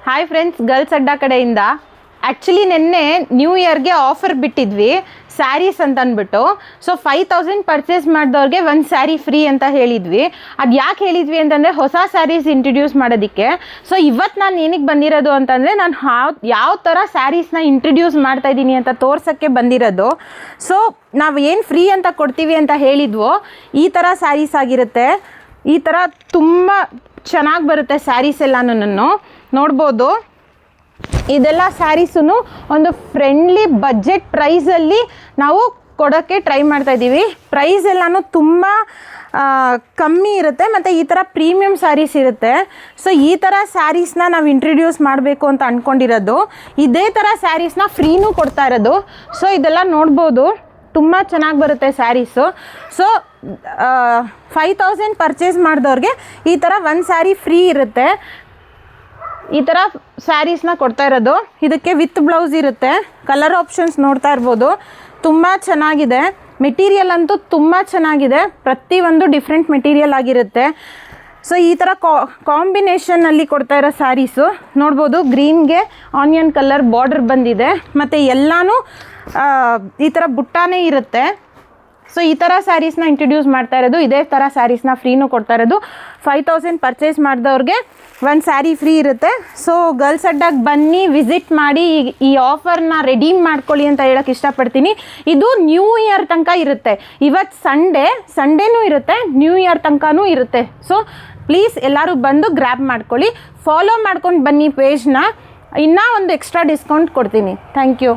Hi friends, girls ಅಡ್ಡ ಕಡೆಯಿಂದ. Actually ನಿನ್ನೆ ನ್ಯೂ ಇಯರ್ಗೆ ಆಫರ್ ಬಿಟ್ಟಿದ್ವಿ ಸ್ಯಾರೀಸ್ ಅಂತ ಅಂದ್ಬಿಟ್ಟು. ಸೊ 5000 ಪರ್ಚೇಸ್ ಮಾಡಿದವ್ರಿಗೆ ಒಂದು ಸ್ಯಾರಿ ಫ್ರೀ ಅಂತ ಹೇಳಿದ್ವಿ. ಅದು ಯಾಕೆ ಹೇಳಿದ್ವಿ ಅಂತಂದರೆ ಹೊಸ ಸ್ಯಾರೀಸ್ ಇಂಟ್ರಡ್ಯೂಸ್ ಮಾಡೋದಕ್ಕೆ. ಸೊ ಇವತ್ತು ನಾನು ಏನಕ್ಕೆ ಬಂದಿರೋದು ಅಂತಂದರೆ ನಾನು ಯಾವ ಥರ ಸ್ಯಾರೀಸ್ನ ಇಂಟ್ರಡ್ಯೂಸ್ ಮಾಡ್ತಾಯಿದ್ದೀನಿ ಅಂತ ತೋರ್ಸೋಕ್ಕೆ ಬಂದಿರೋದು. ಸೊ ನಾವು ಏನು ಫ್ರೀ ಅಂತ ಕೊಡ್ತೀವಿ ಅಂತ ಹೇಳಿದ್ವೋ ಈ ಥರ ಸ್ಯಾರೀಸ್ ಆಗಿರುತ್ತೆ. ಈ ಥರ ತುಂಬ ಚೆನ್ನಾಗಿ ಬರುತ್ತೆ ಸ್ಯಾರೀಸ್ ಎಲ್ಲನೂ ನೋಡ್ಬೋದು. ಇದೆಲ್ಲ ಸ್ಯಾರೀಸು ಒಂದು ಫ್ರೆಂಡ್ಲಿ ಬಜೆಟ್ ಪ್ರೈಸಲ್ಲಿ ನಾವು ಕೊಡೋಕ್ಕೆ ಟ್ರೈ ಮಾಡ್ತಾಯಿದ್ದೀವಿ. ಪ್ರೈಸ್ ಎಲ್ಲನೂ ತುಂಬ ಕಮ್ಮಿ ಇರುತ್ತೆ ಮತ್ತು ಈ ಥರ ಪ್ರೀಮಿಯಮ್ ಸ್ಯಾರೀಸ್ ಇರುತ್ತೆ. ಸೊ ಈ ಥರ ಸ್ಯಾರೀಸ್ನ ನಾವು ಇಂಟ್ರಡ್ಯೂಸ್ ಮಾಡಬೇಕು ಅಂತ ಅಂದ್ಕೊಂಡಿರೋದು. ಇದೇ ಥರ ಸ್ಯಾರೀಸ್ನ ಫ್ರೀನೂ ಕೊಡ್ತಾ ಇರೋದು. ಸೊ ಇದೆಲ್ಲ ನೋಡ್ಬೋದು, ತುಂಬ ಚೆನ್ನಾಗಿ ಬರುತ್ತೆ ಸ್ಯಾರೀಸು. ಸೊ 5000 ಪರ್ಚೇಸ್ ಮಾಡಿದವ್ರಿಗೆ ಈ ಥರ ಒಂದು ಸ್ಯಾರಿ ಫ್ರೀ ಇರುತ್ತೆ. ಈ ಥರ ಸ್ಯಾರೀಸ್ನ ಕೊಡ್ತಾ ಇರೋದು. ಇದಕ್ಕೆ ವಿತ್ ಬ್ಲೌಸ್ ಇರುತ್ತೆ. ಕಲರ್ ಆಪ್ಷನ್ಸ್ ನೋಡ್ತಾ ಇರ್ಬೋದು, ತುಂಬ ಚೆನ್ನಾಗಿದೆ. ಮೆಟೀರಿಯಲ್ ಅಂತೂ ತುಂಬ ಚೆನ್ನಾಗಿದೆ, ಪ್ರತಿಯೊಂದು ಡಿಫ್ರೆಂಟ್ ಮೆಟೀರಿಯಲ್ ಆಗಿರುತ್ತೆ. ಸೊ ಈ ಥರ ಕಾಂಬಿನೇಷನಲ್ಲಿ ಕೊಡ್ತಾ ಇರೋ ಸ್ಯಾರೀಸು ನೋಡ್ಬೋದು. ಗ್ರೀನ್ಗೆ ಆನಿಯನ್ ಕಲರ್ ಬಾರ್ಡರ್ ಬಂದಿದೆ ಮತ್ತು ಎಲ್ಲನೂ ಈ ಥರ ಬುಟ್ಟಾನೇ ಇರುತ್ತೆ. ಸೊ ಈ ಥರ ಸ್ಯಾರೀಸ್ನ ಇಂಟ್ರಡ್ಯೂಸ್ ಮಾಡ್ತಾ ಇರೋದು. ಇದೇ ಥರ ಸ್ಯಾರೀಸ್ನ ಫ್ರೀನೂ ಕೊಡ್ತಾ ಇರೋದು. 5000 ಪರ್ಚೇಸ್ ಮಾಡಿದವ್ರಿಗೆ ಒಂದು ಸ್ಯಾರಿ ಫ್ರೀ ಇರುತ್ತೆ. ಸೊ ಗರ್ಲ್ಸ್ ಅಡ್ಡಾಗೆ ಬನ್ನಿ, ವಿಸಿಟ್ ಮಾಡಿ, ಈ ಆಫರ್ನ ರೆಡೀಮ್ ಮಾಡ್ಕೊಳ್ಳಿ ಅಂತ ಹೇಳೋಕ್ಕೆ ಇಷ್ಟಪಡ್ತೀನಿ. ಇದು ನ್ಯೂ ಇಯರ್ ತನಕ ಇರುತ್ತೆ. ಇವತ್ತು ಸಂಡೇನೂ ಇರುತ್ತೆ, ನ್ಯೂ ಇಯರ್ ತನಕನೂ ಇರುತ್ತೆ. ಸೊ ಪ್ಲೀಸ್ ಎಲ್ಲರೂ ಬಂದು ಗ್ರ್ಯಾಬ್ ಮಾಡ್ಕೊಳ್ಳಿ. ಫಾಲೋ ಮಾಡ್ಕೊಂಡು ಬನ್ನಿ ಪೇಜ್ನ. ಇನ್ನೂ ಒಂದು ಎಕ್ಸ್ಟ್ರಾ ಡಿಸ್ಕೌಂಟ್ ಕೊಡ್ತೀನಿ. Thank you.